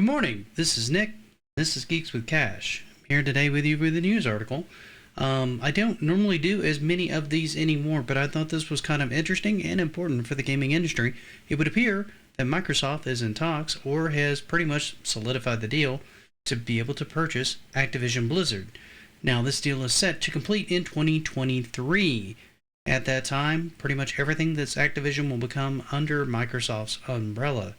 Good morning. This is Nick. This is Geeks with Cash. I'm here today with you with a news article. I don't normally do as many of these anymore, but I thought this was kind of interesting and important for the gaming industry. It would appear that Microsoft is in talks or has pretty much solidified the deal to be able to purchase Activision Blizzard. Now, this deal is set to complete in 2023. At that time, pretty much everything that's Activision will become under Microsoft's umbrella.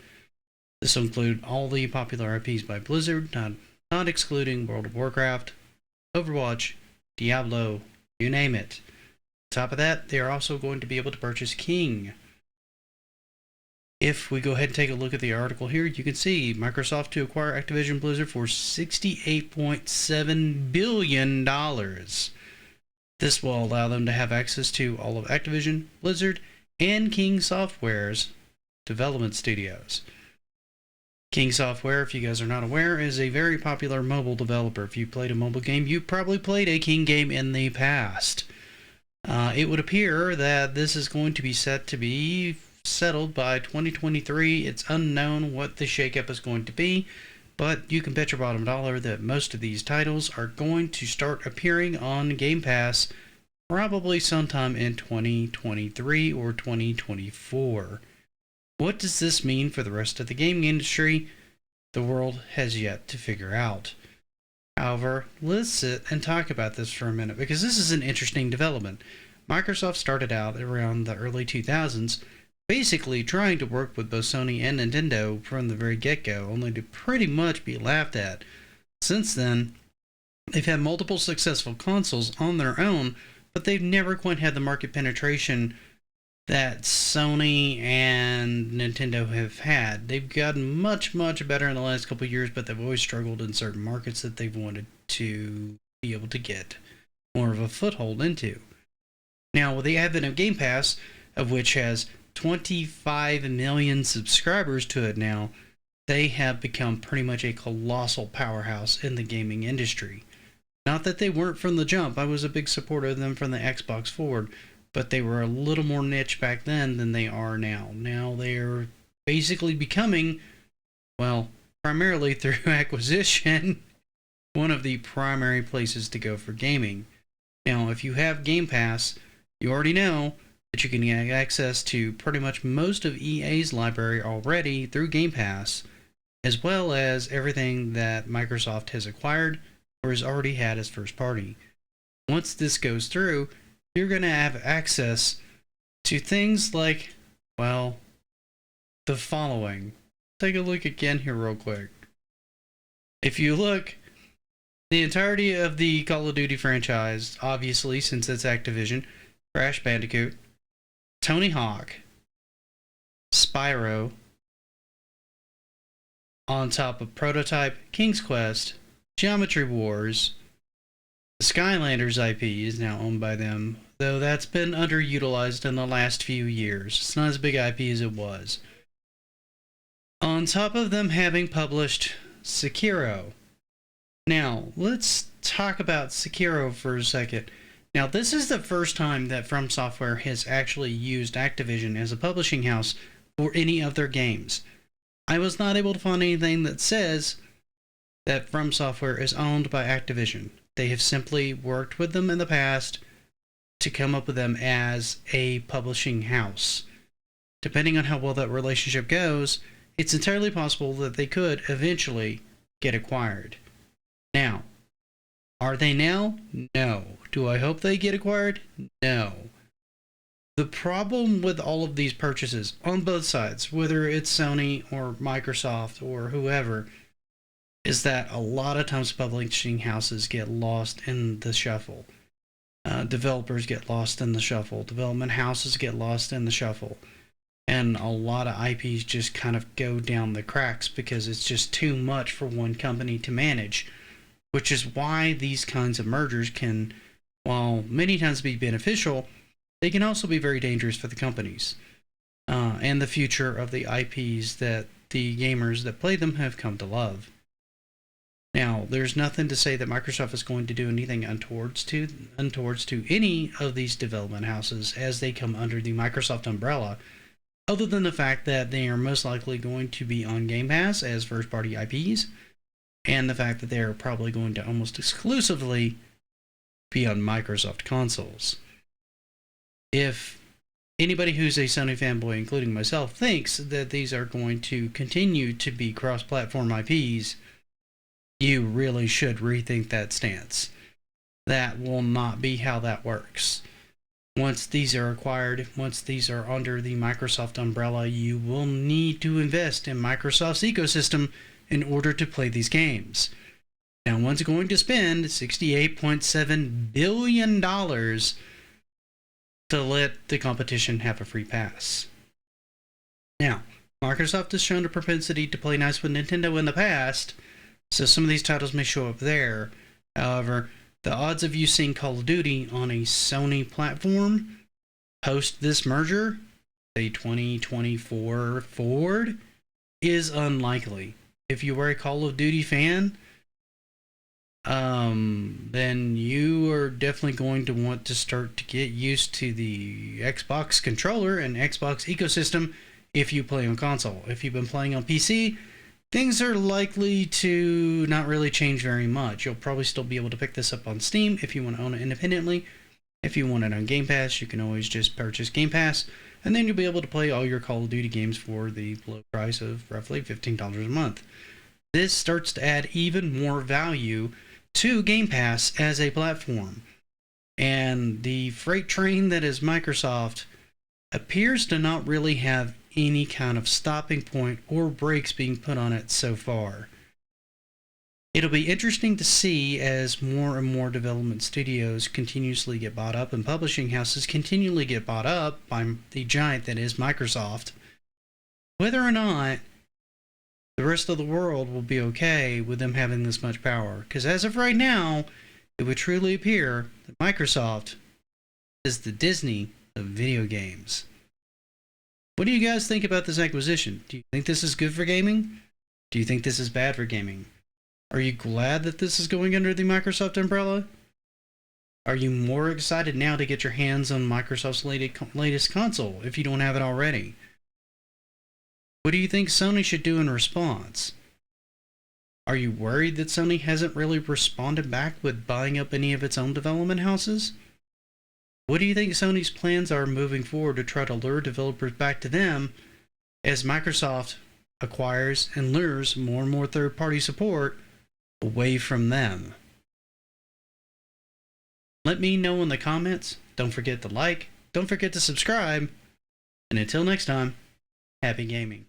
This will include all the popular IPs by Blizzard, not excluding World of Warcraft, Overwatch, Diablo, you name it. On top of that, they are also going to be able to purchase King. If we go ahead and take a look at the article here, you can see Microsoft to acquire Activision Blizzard for $68.7 billion. This will allow them to have access to all of Activision, Blizzard, and King Software's development studios. King Software, if you guys are not aware, is a very popular mobile developer. If you played a mobile game, you probably played a King game in the past. It would appear that this is going to be set to be settled by 2023. It's unknown what the shakeup is going to be, but you can bet your bottom dollar that most of these titles are going to start appearing on Game Pass probably sometime in 2023 or 2024. What does this mean for the rest of the gaming industry? The world has yet to figure out. However, let's sit and talk about this for a minute because this is an interesting development. Microsoft started out around the early 2000s basically trying to work with both Sony and Nintendo from the very get-go, only to pretty much be laughed at. Since then, they've had multiple successful consoles on their own, but they've never quite had the market penetration that Sony and Nintendo have had. They've gotten much better in the last couple of years, but they've always struggled in certain markets that they've wanted to be able to get more of a foothold into. Now, with the advent of Game Pass, of which has 25 million subscribers to it now, they have become pretty much a colossal powerhouse in the gaming industry. Not that they weren't from the jump. I was a big supporter of them from the Xbox forward, but they were a little more niche back then than they are now. Now they're basically becoming, well, primarily through acquisition, one of the primary places to go for gaming. Now, if you have Game Pass, you already know that you can get access to pretty much most of EA's library already through Game Pass, as well as everything that Microsoft has acquired or has already had as first party. Once this goes through, you're going to have access to things like, well, the following. Take a look again here real quick. If you look, the entirety of the Call of Duty franchise, obviously, since it's Activision, Crash Bandicoot, Tony Hawk, Spyro, on top of Prototype, King's Quest, Geometry Wars. The Skylanders IP is now owned by them, though that's been underutilized in the last few years. It's not as big IP as it was. On top of them having published Sekiro. Now, let's talk about Sekiro for a second. Now, this is the first time that From Software has actually used Activision as a publishing house for any of their games. I was not able to find anything that says that From Software is owned by Activision. They have simply worked with them in the past to come up with them as a publishing house. Depending on how well that relationship goes, it's entirely possible that they could eventually get acquired. Now, are they now? No. Do I hope they get acquired? No. The problem with all of these purchases on both sides, whether it's Sony or Microsoft or whoever, is that a lot of times publishing houses get lost in the shuffle. Developers get lost in the shuffle. Development houses get lost in the shuffle. And a lot of IPs just kind of go down the cracks because it's just too much for one company to manage. Which is why these kinds of mergers can, while many times be beneficial, they can also be very dangerous for the companies. And the future of the IPs that the gamers that play them have come to love. Now, there's nothing to say that Microsoft is going to do anything untowards to any of these development houses as they come under the Microsoft umbrella. other than the fact that they are most likely going to be on Game Pass as first-party IPs, and the fact that they are probably going to almost exclusively be on Microsoft consoles. If anybody who's a Sony fanboy, including myself, thinks that these are going to continue to be cross-platform IPs, you really should rethink that stance. That will not be how that works. Once these are acquired, once these are under the Microsoft umbrella, you will need to invest in Microsoft's ecosystem in order to play these games. Now, one's going to spend $68.7 billion to let the competition have a free pass. Now, Microsoft has shown a propensity to play nice with Nintendo in the past, so some of these titles may show up there. However, the odds of you seeing Call of Duty on a Sony platform post this merger, say 2024 forward, is unlikely. If you are a Call of Duty fan, then you are definitely going to want to start to get used to the Xbox controller and Xbox ecosystem if you play on console. If you've been playing on PC, things are likely to not really change very much. You'll probably still be able to pick this up on Steam if you want to own it independently. If you want it on Game Pass, you can always just purchase Game Pass, and then you'll be able to play all your Call of Duty games for the low price of roughly $15 a month. This starts to add even more value to Game Pass as a platform. And the freight train that is Microsoft appears to not really have any kind of stopping point or brakes being put on it so far. It'll be interesting to see as more and more development studios continuously get bought up and publishing houses continually get bought up by the giant that is Microsoft, whether or not the rest of the world will be okay with them having this much power. Because as of right now, it would truly appear that Microsoft is the Disney of video games. What do you guys think about this acquisition? Do you think this is good for gaming? Do you think this is bad for gaming? Are you glad that this is going under the Microsoft umbrella? Are you more excited now to get your hands on Microsoft's latest console if you don't have it already? What do you think Sony should do in response? Are you worried that Sony hasn't really responded back with buying up any of its own development houses? What do you think Sony's plans are moving forward to try to lure developers back to them as Microsoft acquires and lures more and more third-party support away from them? Let me know in the comments. Don't forget to like, don't forget to subscribe, and until next time, happy gaming.